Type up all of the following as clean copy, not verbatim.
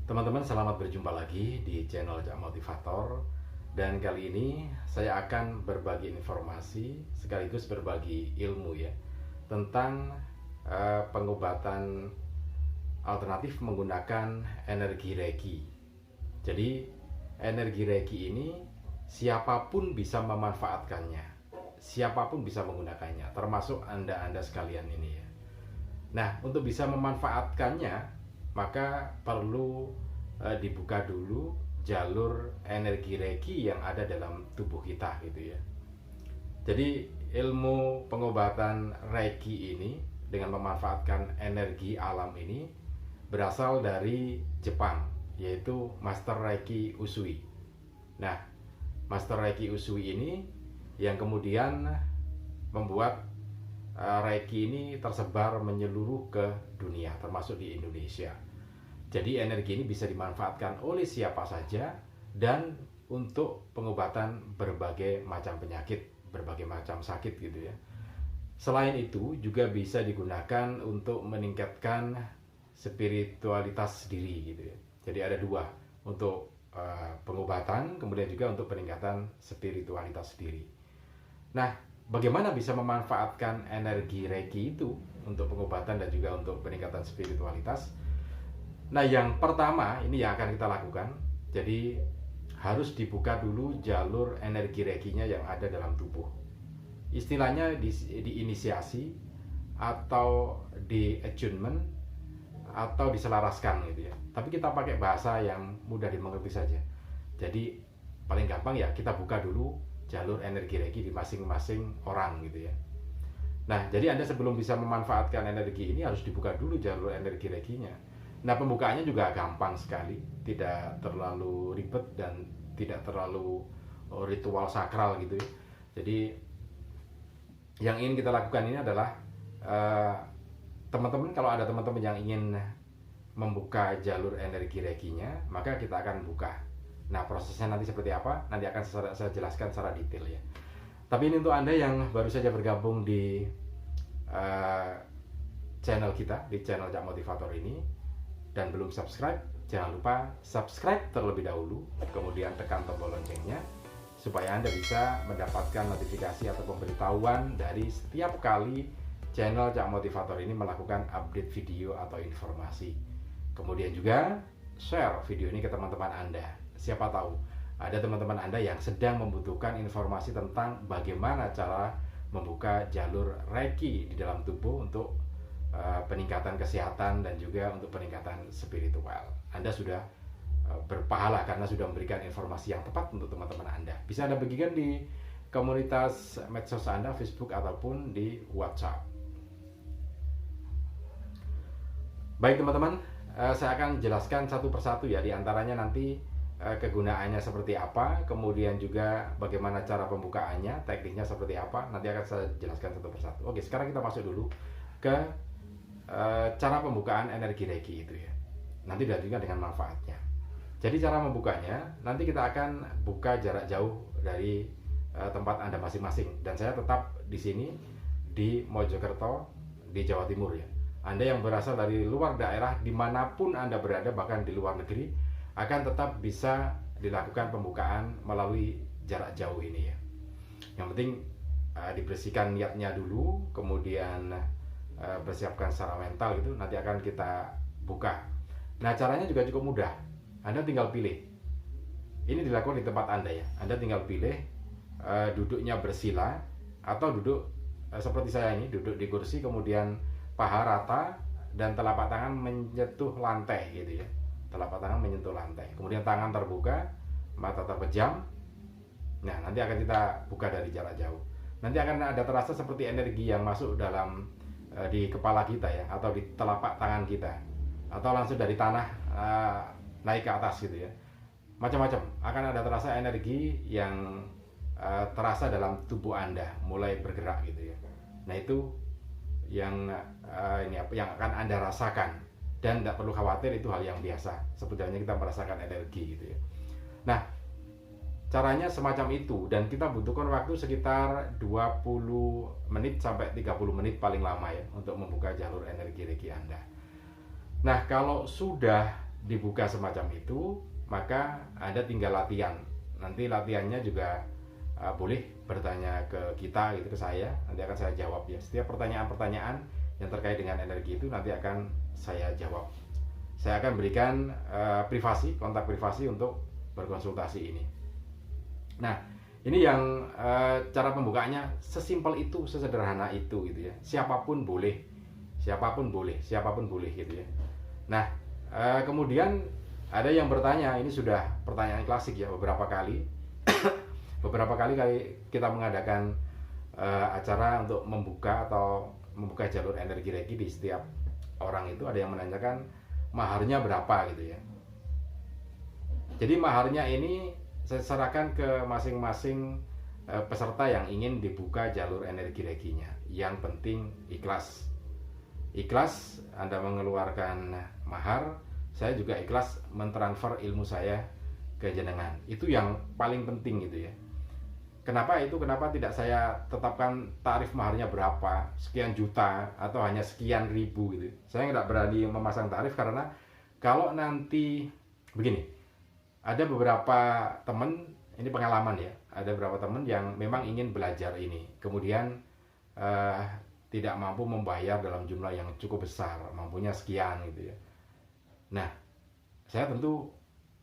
Teman-teman, selamat berjumpa lagi di channel Jak Motivator. Dan kali ini saya akan berbagi informasi sekaligus berbagi ilmu ya tentang pengobatan alternatif menggunakan energi Reiki. Jadi energi Reiki ini siapapun bisa memanfaatkannya, siapapun bisa menggunakannya, termasuk Anda sekalian ini ya. Nah, untuk bisa memanfaatkannya maka perlu dibuka dulu jalur energi Reiki yang ada dalam tubuh kita gitu ya. Jadi ilmu pengobatan Reiki ini dengan memanfaatkan energi alam ini berasal dari Jepang, yaitu Master Reiki Usui. Nah, Master Reiki Usui ini yang kemudian membuat Reiki ini tersebar menyeluruh ke dunia, termasuk di Indonesia. Jadi energi ini bisa dimanfaatkan oleh siapa saja dan untuk pengobatan berbagai macam penyakit, berbagai macam sakit gitu ya. Selain itu juga bisa digunakan untuk meningkatkan spiritualitas diri gitu ya. Jadi ada dua, untuk pengobatan, kemudian juga untuk peningkatan spiritualitas diri. Nah, bagaimana bisa memanfaatkan energi Reiki itu untuk pengobatan dan juga untuk peningkatan spiritualitas? Nah, yang pertama ini yang akan kita lakukan. Jadi harus dibuka dulu jalur energi Reikinya yang ada dalam tubuh. Istilahnya diinisiasi atau di attunement atau diselaraskan gitu ya. Tapi kita pakai bahasa yang mudah dimengerti saja. Jadi paling gampang ya kita buka dulu jalur energi Reiki di masing-masing orang gitu ya. Nah, jadi Anda sebelum bisa memanfaatkan energi ini harus dibuka dulu jalur energi Reikinya. Nah, pembukaannya juga gampang sekali, tidak terlalu ribet dan tidak terlalu ritual sakral gitu ya. Jadi yang ingin kita lakukan ini adalah teman-teman, kalau ada teman-teman yang ingin membuka jalur energi Reikinya, maka kita akan buka. Nah, prosesnya nanti seperti apa? Nanti akan saya jelaskan secara detail ya. Tapi ini untuk Anda yang baru saja bergabung di channel kita, di channel Jak Motivator ini, dan belum subscribe, jangan lupa subscribe terlebih dahulu, kemudian tekan tombol loncengnya supaya Anda bisa mendapatkan notifikasi atau pemberitahuan dari setiap kali channel Jak Motivator ini melakukan update video atau informasi. Kemudian juga share video ini ke teman-teman Anda. Siapa tahu ada teman-teman Anda yang sedang membutuhkan informasi tentang bagaimana cara membuka jalur Reiki di dalam tubuh untuk peningkatan kesehatan dan juga untuk peningkatan spiritual. Anda sudah berpahala karena sudah memberikan informasi yang tepat untuk teman-teman Anda. Bisa Anda bagikan di komunitas medsos Anda, Facebook ataupun di WhatsApp. Baik teman-teman, saya akan jelaskan satu persatu ya, di antaranya nanti kegunaannya seperti apa, kemudian juga bagaimana cara pembukaannya, tekniknya seperti apa, nanti akan saya jelaskan satu persatu. Oke, sekarang kita masuk dulu ke cara pembukaan energi Reiki itu ya. Nanti dilanjutkan dengan manfaatnya. Jadi cara membukanya, nanti kita akan buka jarak jauh dari tempat Anda masing-masing. Dan saya tetap di sini di Mojokerto, di Jawa Timur ya. Anda yang berasal dari luar daerah, dimanapun Anda berada, bahkan di luar negeri, akan tetap bisa dilakukan pembukaan melalui jarak jauh ini ya. Yang penting dibersihkan niatnya dulu, kemudian persiapkan secara mental gitu, nanti akan kita buka. Nah, caranya juga cukup mudah. Anda tinggal pilih. Ini dilakukan di tempat Anda ya. Anda tinggal pilih duduknya bersila atau duduk seperti saya ini, duduk di kursi, kemudian paha rata dan telapak tangan menyentuh lantai gitu ya. Telapak tangan menyentuh lantai. Kemudian tangan terbuka, mata terpejam. Nah, nanti akan kita buka dari jarak jauh. Nanti akan ada terasa seperti energi yang masuk dalam di kepala kita ya, atau di telapak tangan kita, atau langsung dari tanah naik ke atas gitu ya. Macam-macam akan ada terasa energi yang terasa dalam tubuh Anda mulai bergerak gitu ya. Nah, itu yang yang akan Anda rasakan, dan tidak perlu khawatir, itu hal yang biasa seperti halnya kita merasakan energi gitu ya. Nah, caranya semacam itu, dan kita butuhkan waktu sekitar 20 menit sampai 30 menit paling lama ya untuk membuka jalur energi Reiki Anda. Nah, kalau sudah dibuka semacam itu, maka Anda tinggal latihan. Nanti latihannya juga boleh bertanya ke kita gitu, ke saya, nanti akan saya jawab ya. Setiap pertanyaan-pertanyaan yang terkait dengan energi itu nanti akan saya jawab. Saya akan berikan kontak privasi untuk berkonsultasi ini. Nah, ini yang cara pembukaannya sesimpel itu, sesederhana itu gitu ya. Siapapun boleh gitu ya. Nah, kemudian ada yang bertanya, ini sudah pertanyaan klasik ya, beberapa kali kita mengadakan acara untuk membuka jalur energi Reiki di setiap orang. Itu ada yang menanyakan maharnya berapa gitu ya. Jadi maharnya ini saya serahkan ke masing-masing peserta yang ingin dibuka jalur energi Reikinya. Yang penting ikhlas Anda mengeluarkan mahar, saya juga ikhlas mentransfer ilmu saya ke jenengan. Itu yang paling penting gitu ya. Kenapa tidak saya tetapkan tarif maharnya berapa, sekian juta atau hanya sekian ribu gitu. Saya nggak berani memasang tarif karena kalau nanti begini, ada beberapa teman, ini pengalaman ya, ada beberapa teman yang memang ingin belajar ini, kemudian tidak mampu membayar dalam jumlah yang cukup besar, mampunya sekian gitu ya. Nah, saya tentu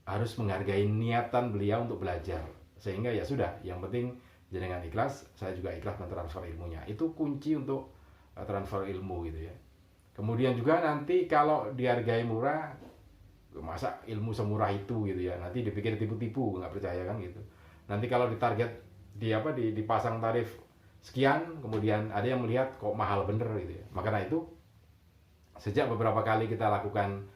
harus menghargai niatan beliau untuk belajar. Sehingga ya sudah, yang penting jenengan ikhlas, saya juga ikhlas mentransfer ilmunya. Itu kunci untuk transfer ilmu gitu ya. Kemudian juga nanti kalau dihargai murah, masa ilmu semurah itu gitu ya, nanti dipikir tipu-tipu, nggak percaya kan gitu. Nanti kalau ditarget dipasang tarif sekian, kemudian ada yang melihat kok mahal bener gitu ya. Makanya itu sejak beberapa kali kita lakukan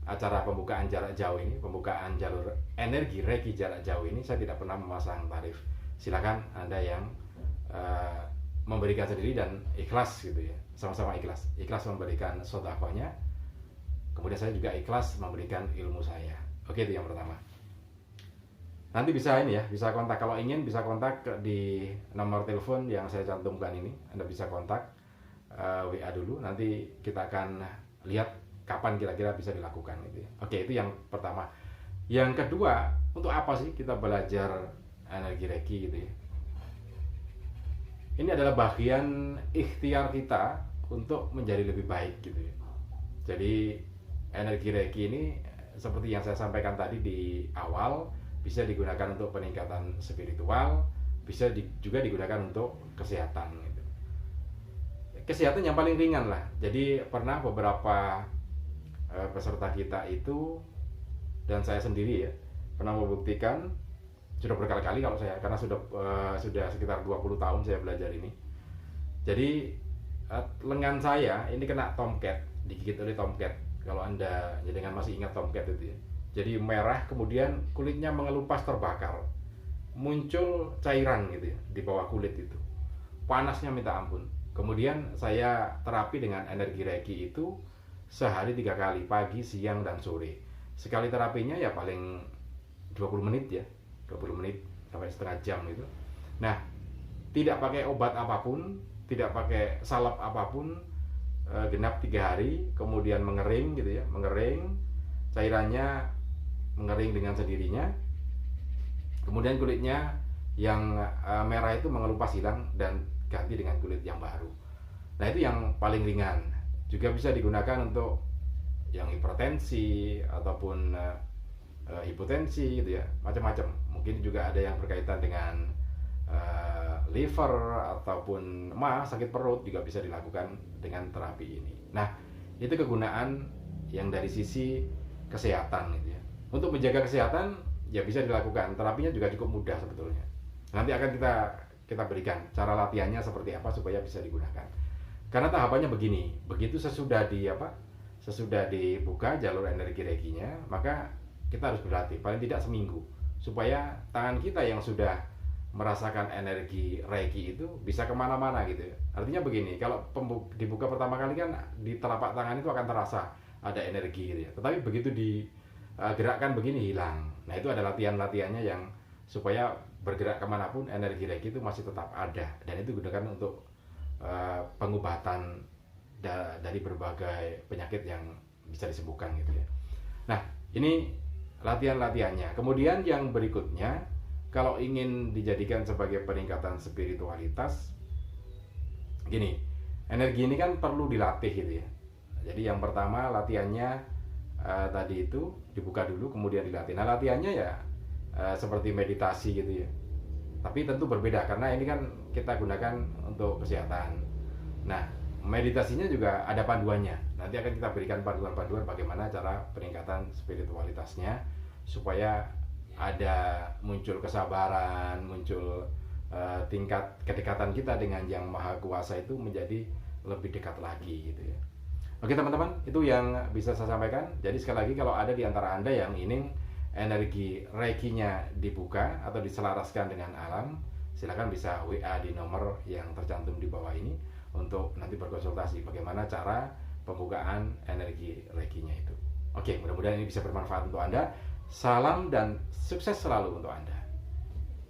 acara pembukaan jarak jauh ini, pembukaan jalur energi Reiki jarak jauh ini, saya tidak pernah memasang tarif. Silakan Anda yang memberikan sendiri dan ikhlas gitu ya, sama-sama ikhlas memberikan sedekahnya. Kemudian saya juga ikhlas memberikan ilmu saya. Oke, itu yang pertama. Nanti bisa bisa kontak, kalau ingin bisa kontak di nomor telepon yang saya cantumkan ini. Anda bisa kontak WA dulu, nanti kita akan lihat kapan kira-kira bisa dilakukan gitu ya. Oke, itu yang pertama. Yang kedua, untuk apa sih kita belajar energi Reiki gitu ya? Ini adalah bagian ikhtiar kita untuk menjadi lebih baik gitu ya. Jadi energi Reiki ini seperti yang saya sampaikan tadi di awal, bisa digunakan untuk peningkatan spiritual, bisa juga digunakan untuk kesehatan gitu. Kesehatan yang paling ringan lah. Jadi pernah beberapa peserta kita itu dan saya sendiri ya pernah membuktikan, sudah berkali-kali kalau saya, karena sudah sekitar 20 tahun saya belajar ini. Jadi lengan saya ini kena tomcat, digigit oleh tomcat. Kalau Anda jangan masih ingat tomcat itu ya. Jadi merah, kemudian kulitnya mengelupas, terbakar, muncul cairan gitu ya di bawah kulit itu, panasnya minta ampun. Kemudian saya terapi dengan energi Reiki itu sehari 3 kali, pagi, siang, dan sore. Sekali terapinya ya paling 20 menit ya, 20 menit sampai setengah jam itu. Nah, tidak pakai obat apapun, tidak pakai salep apapun, genap 3 hari, kemudian mengering gitu ya, mengering, cairannya mengering dengan sendirinya, kemudian kulitnya yang merah itu mengelupas, hilang, dan ganti dengan kulit yang baru. Nah, itu yang paling ringan. Juga bisa digunakan untuk yang hipertensi ataupun hipotensi gitu ya, macam-macam. Mungkin juga ada yang berkaitan dengan liver ataupun sakit perut, juga bisa dilakukan dengan terapi ini. Nah, itu kegunaan yang dari sisi kesehatan gitu ya. Untuk menjaga kesehatan ya bisa dilakukan, terapinya juga cukup mudah sebetulnya. Nanti akan kita berikan cara latihannya seperti apa supaya bisa digunakan. Karena tahapannya begini, begitu sesudah dibuka jalur energi Reikinya, maka kita harus berlatih paling tidak seminggu supaya tangan kita yang sudah merasakan energi Reiki itu bisa kemana-mana gitu ya. Artinya begini, kalau dibuka pertama kali kan di telapak tangan itu akan terasa ada energi gitu ya. Tetapi begitu digerakkan begini hilang. Nah, itu ada latihan-latihannya yang supaya bergerak kemanapun energi Reiki itu masih tetap ada, dan itu digunakan untuk pengobatan dari berbagai penyakit yang bisa disembuhkan gitu ya. Nah, Ini latihan-latihannya. Kemudian yang berikutnya, kalau ingin dijadikan sebagai peningkatan spiritualitas, gini, energi ini kan perlu dilatih gitu ya. Jadi yang pertama latihannya tadi itu dibuka dulu, kemudian dilatih. Nah latihannya ya seperti meditasi gitu ya. Tapi tentu berbeda karena ini kan kita gunakan untuk kesehatan. Nah meditasinya juga ada panduannya. Nanti akan kita berikan panduan-panduan bagaimana cara peningkatan spiritualitasnya supaya ada muncul kesabaran, muncul tingkat kedekatan kita dengan Yang Maha Kuasa itu menjadi lebih dekat lagi gitu ya. Oke teman-teman, itu yang bisa saya sampaikan. Jadi sekali lagi kalau ada di antara Anda yang ingin energi Reiki-nya dibuka atau diselaraskan dengan alam, silakan bisa WA di nomor yang tercantum di bawah ini untuk nanti berkonsultasi bagaimana cara pembukaan energi Reiki-nya itu. Oke, mudah-mudahan ini bisa bermanfaat untuk Anda. Salam dan sukses selalu untuk Anda.